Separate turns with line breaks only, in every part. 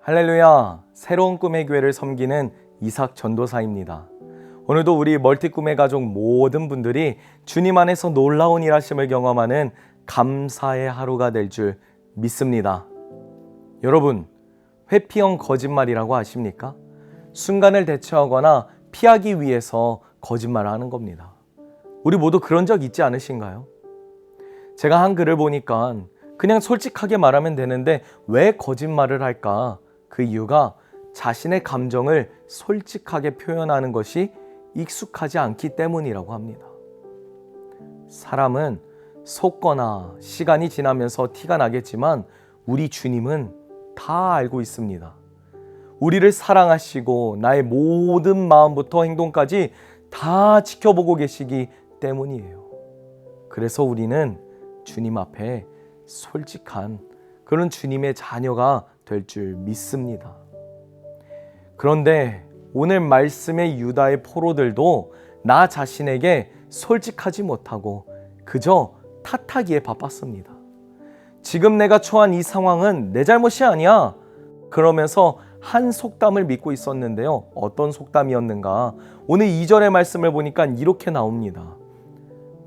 할렐루야, 새로운 꿈의 교회를 섬기는 이삭 전도사입니다. 오늘도 우리 멀티꿈의 가족 모든 분들이 주님 안에서 놀라운 일하심을 경험하는 감사의 하루가 될 줄 믿습니다. 여러분, 회피형 거짓말이라고 아십니까? 순간을 대처하거나 피하기 위해서 거짓말을 하는 겁니다. 우리 모두 그런 적 있지 않으신가요? 제가 한 글을 보니까 그냥 솔직하게 말하면 되는데 왜 거짓말을 할까? 그 이유가 자신의 감정을 솔직하게 표현하는 것이 익숙하지 않기 때문이라고 합니다. 사람은 속거나 시간이 지나면서 티가 나겠지만 우리 주님은 다 알고 있습니다. 우리를 사랑하시고 나의 모든 마음부터 행동까지 다 지켜보고 계시기 때문이에요. 그래서 우리는 주님 앞에 솔직한 그런 주님의 자녀가 될 줄 믿습니다. 그런데 오늘 말씀의 유다의 포로들도 나 자신에게 솔직하지 못하고 그저 탓하기에 바빴습니다. 지금 내가 처한 이 상황은 내 잘못이 아니야. 그러면서 한 속담을 믿고 있었는데요. 어떤 속담이었는가? 오늘 2절의 말씀을 보니까 이렇게 나옵니다.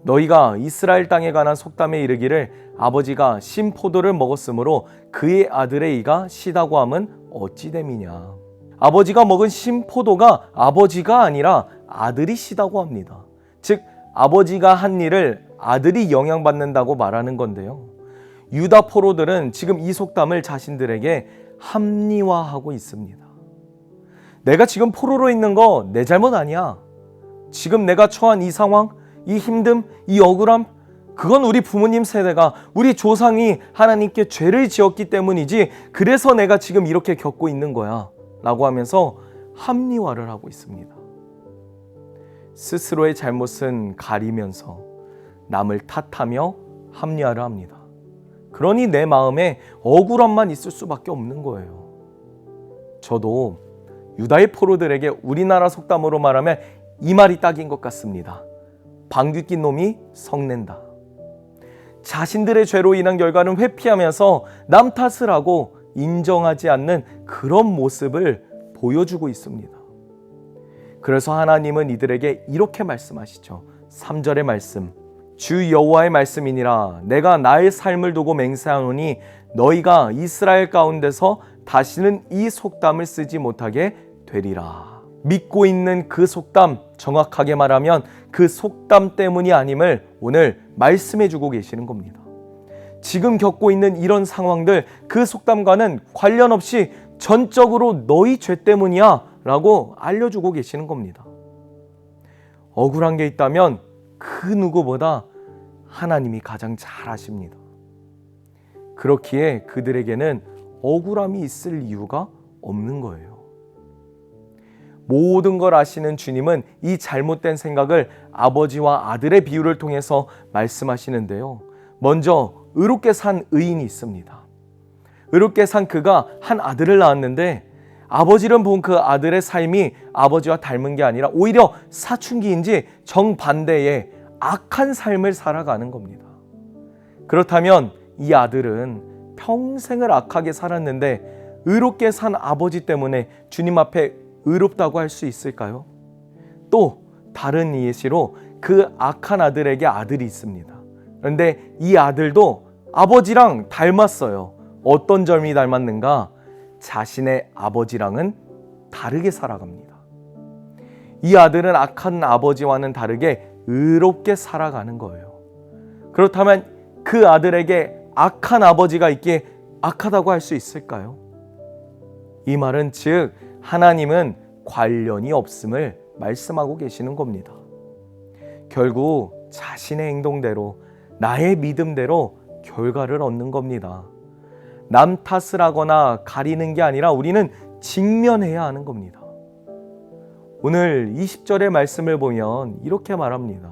너희가 이스라엘 땅에 관한 속담에 이르기를 아버지가 신 포도를 먹었으므로 그의 아들의 이가 시다고 함은 어찌 됨이냐. 아버지가 먹은 신 포도가 아버지가 아니라 아들이 시다고 합니다. 즉 아버지가 한 일을 아들이 영향받는다고 말하는 건데요. 유다 포로들은 지금 이 속담을 자신들에게 합리화하고 있습니다. 내가 지금 포로로 있는 거 내 잘못 아니야. 지금 내가 처한 이 상황, 이 힘듦, 이 억울함, 그건 우리 부모님 세대가 우리 조상이 하나님께 죄를 지었기 때문이지 그래서 내가 지금 이렇게 겪고 있는 거야 라고 하면서 합리화를 하고 있습니다. 스스로의 잘못은 가리면서 남을 탓하며 합리화를 합니다. 그러니 내 마음에 억울함만 있을 수밖에 없는 거예요. 저도 유다의 포로들에게 우리나라 속담으로 말하면 이 말이 딱인 것 같습니다. 방귀 낀 놈이 성낸다. 자신들의 죄로 인한 결과는 회피하면서 남 탓을 하고 인정하지 않는 그런 모습을 보여주고 있습니다. 그래서 하나님은 이들에게 이렇게 말씀하시죠. 3절의 말씀. 주 여호와의 말씀이니라 내가 나의 삶을 두고 맹세하노니 너희가 이스라엘 가운데서 다시는 이 속담을 쓰지 못하게 되리라. 믿고 있는 그 속담, 정확하게 말하면 그 속담 때문이 아님을 오늘 말씀해 주고 계시는 겁니다. 지금 겪고 있는 이런 상황들, 그 속담과는 관련 없이 전적으로 너희 죄 때문이야 라고 알려주고 계시는 겁니다. 억울한 게 있다면 그 누구보다 하나님이 가장 잘 아십니다. 그렇기에 그들에게는 억울함이 있을 이유가 없는 거예요. 모든 걸 아시는 주님은 이 잘못된 생각을 아버지와 아들의 비유를 통해서 말씀하시는데요. 먼저 의롭게 산 의인이 있습니다. 의롭게 산 그가 한 아들을 낳았는데 아버지를 본 그 아들의 삶이 아버지와 닮은 게 아니라 오히려 사춘기인지 정반대의 악한 삶을 살아가는 겁니다. 그렇다면 이 아들은 평생을 악하게 살았는데 의롭게 산 아버지 때문에 주님 앞에 의롭다고 할 수 있을까요? 또 다른 예시로 그 악한 아들에게 아들이 있습니다. 그런데 이 아들도 아버지랑 닮았어요. 어떤 점이 닮았는가? 자신의 아버지랑은 다르게 살아갑니다. 이 아들은 악한 아버지와는 다르게 의롭게 살아가는 거예요. 그렇다면 그 아들에게 악한 아버지가 있기에 악하다고 할 수 있을까요? 이 말은 즉 하나님은 관련이 없음을 말씀하고 계시는 겁니다. 결국 자신의 행동대로 나의 믿음대로 결과를 얻는 겁니다. 남 탓을 하거나 가리는 게 아니라 우리는 직면해야 하는 겁니다. 오늘 20절의 말씀을 보면 이렇게 말합니다.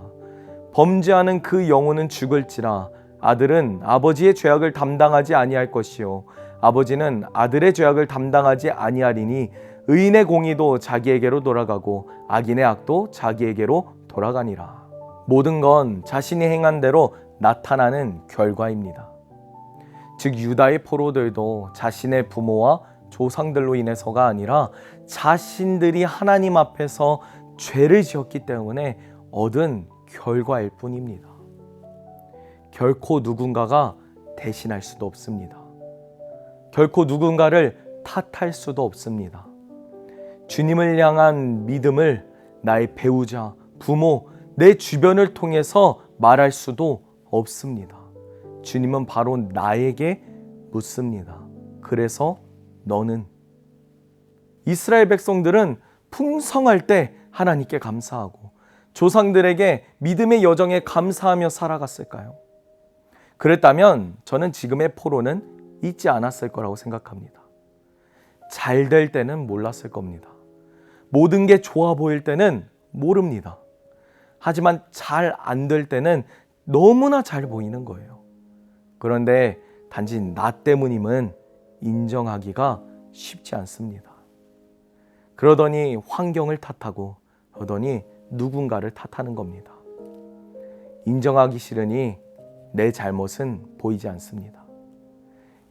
범죄하는 그 영혼은 죽을지라 아들은 아버지의 죄악을 담당하지 아니할 것이요 아버지는 아들의 죄악을 담당하지 아니하리니 의인의 공의도 자기에게로 돌아가고 악인의 악도 자기에게로 돌아가니라. 모든 건 자신이 행한 대로 나타나는 결과입니다. 즉 유다의 포로들도 자신의 부모와 조상들로 인해서가 아니라 자신들이 하나님 앞에서 죄를 지었기 때문에 얻은 결과일 뿐입니다. 결코 누군가가 대신할 수도 없습니다. 결코 누군가를 탓할 수도 없습니다. 주님을 향한 믿음을 나의 배우자, 부모, 내 주변을 통해서 말할 수도 없습니다. 주님은 바로 나에게 묻습니다. 그래서 너는? 이스라엘 백성들은 풍성할 때 하나님께 감사하고 조상들에게 믿음의 여정에 감사하며 살아갔을까요? 그랬다면 저는 지금의 포로는 있지 않았을 거라고 생각합니다. 잘 될 때는 몰랐을 겁니다. 모든 게 좋아 보일 때는 모릅니다. 하지만 잘 안 될 때는 너무나 잘 보이는 거예요. 그런데 단지 나 때문임은 인정하기가 쉽지 않습니다. 그러더니 환경을 탓하고 그러더니 누군가를 탓하는 겁니다. 인정하기 싫으니 내 잘못은 보이지 않습니다.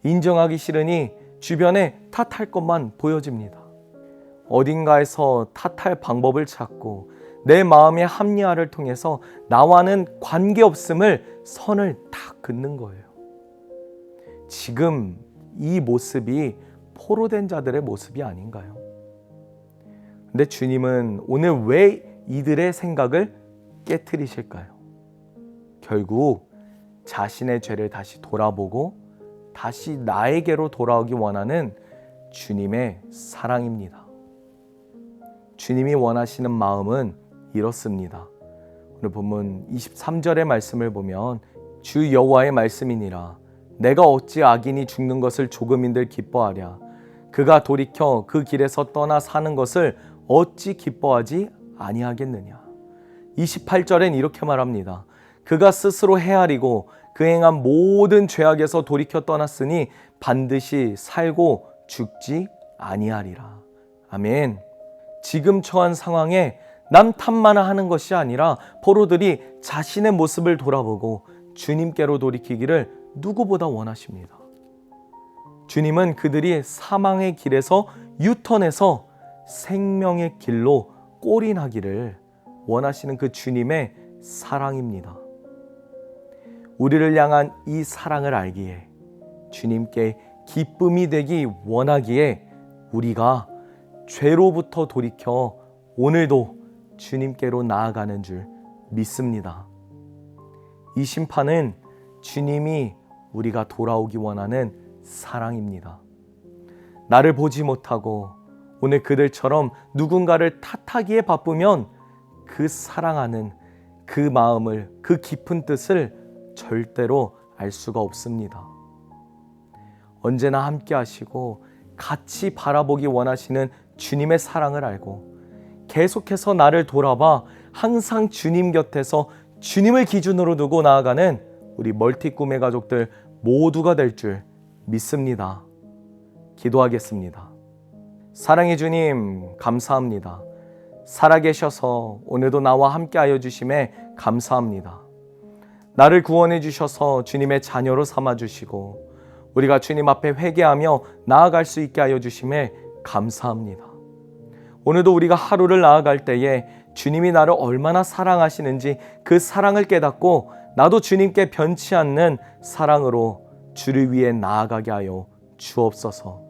인정하기 싫으니 주변에 탓할 것만 보여집니다. 어딘가에서 탓할 방법을 찾고 내 마음의 합리화를 통해서 나와는 관계없음을 선을 딱 긋는 거예요. 지금 이 모습이 포로된 자들의 모습이 아닌가요? 근데 주님은 오늘 왜 이들의 생각을 깨트리실까요? 결국 자신의 죄를 다시 돌아보고 다시 나에게로 돌아오기 원하는 주님의 사랑입니다. 주님이 원하시는 마음은 이렇습니다. 오늘 본문 23절의 말씀을 보면 주 여호와의 말씀이니라 내가 어찌 악인이 죽는 것을 조금인들 기뻐하랴 그가 돌이켜 그 길에서 떠나 사는 것을 어찌 기뻐하지 아니하겠느냐. 28절엔 이렇게 말합니다. 그가 스스로 헤아리고 그 행한 모든 죄악에서 돌이켜 떠났으니 반드시 살고 죽지 아니하리라. 아멘. 지금 처한 상황에 남 탓만 하는 것이 아니라 포로들이 자신의 모습을 돌아보고 주님께로 돌이키기를 누구보다 원하십니다. 주님은 그들이 사망의 길에서 유턴해서 생명의 길로 꼬린하기를 원하시는 그 주님의 사랑입니다. 우리를 향한 이 사랑을 알기에 주님께 기쁨이 되기 원하기에 우리가 죄로부터 돌이켜 오늘도 주님께로 나아가는 줄 믿습니다. 이 심판은 주님이 우리가 돌아오기 원하는 사랑입니다. 나를 보지 못하고 오늘 그들처럼 누군가를 탓하기에 바쁘면 그 사랑하는 그 마음을, 그 깊은 뜻을 절대로 알 수가 없습니다. 언제나 함께 하시고 같이 바라보기 원하시는 주님의 사랑을 알고 계속해서 나를 돌아봐 항상 주님 곁에서 주님을 기준으로 두고 나아가는 우리 멀티 꿈의 가족들 모두가 될 줄 믿습니다. 기도하겠습니다. 사랑의 주님 감사합니다. 살아계셔서 오늘도 나와 함께하여 주심에 감사합니다. 나를 구원해 주셔서 주님의 자녀로 삼아주시고 우리가 주님 앞에 회개하며 나아갈 수 있게 하여 주심에 감사합니다. 오늘도 우리가 하루를 나아갈 때에 주님이 나를 얼마나 사랑하시는지 그 사랑을 깨닫고 나도 주님께 변치 않는 사랑으로 주를 위해 나아가게 하여 주옵소서.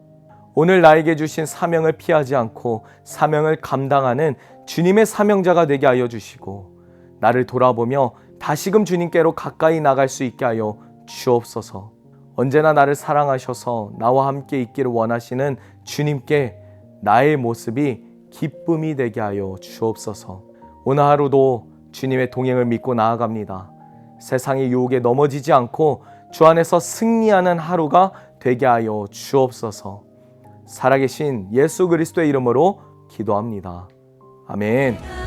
오늘 나에게 주신 사명을 피하지 않고 사명을 감당하는 주님의 사명자가 되게 하여 주시고 나를 돌아보며 다시금 주님께로 가까이 나갈 수 있게 하여 주옵소서. 언제나 나를 사랑하셔서 나와 함께 있기를 원하시는 주님께 나의 모습이 기쁨이 되게 하여 주옵소서. 오늘 하루도 주님의 동행을 믿고 나아갑니다. 세상의 유혹에 넘어지지 않고 주 안에서 승리하는 하루가 되게 하여 주옵소서. 살아계신 예수 그리스도의 이름으로 기도합니다. 아멘.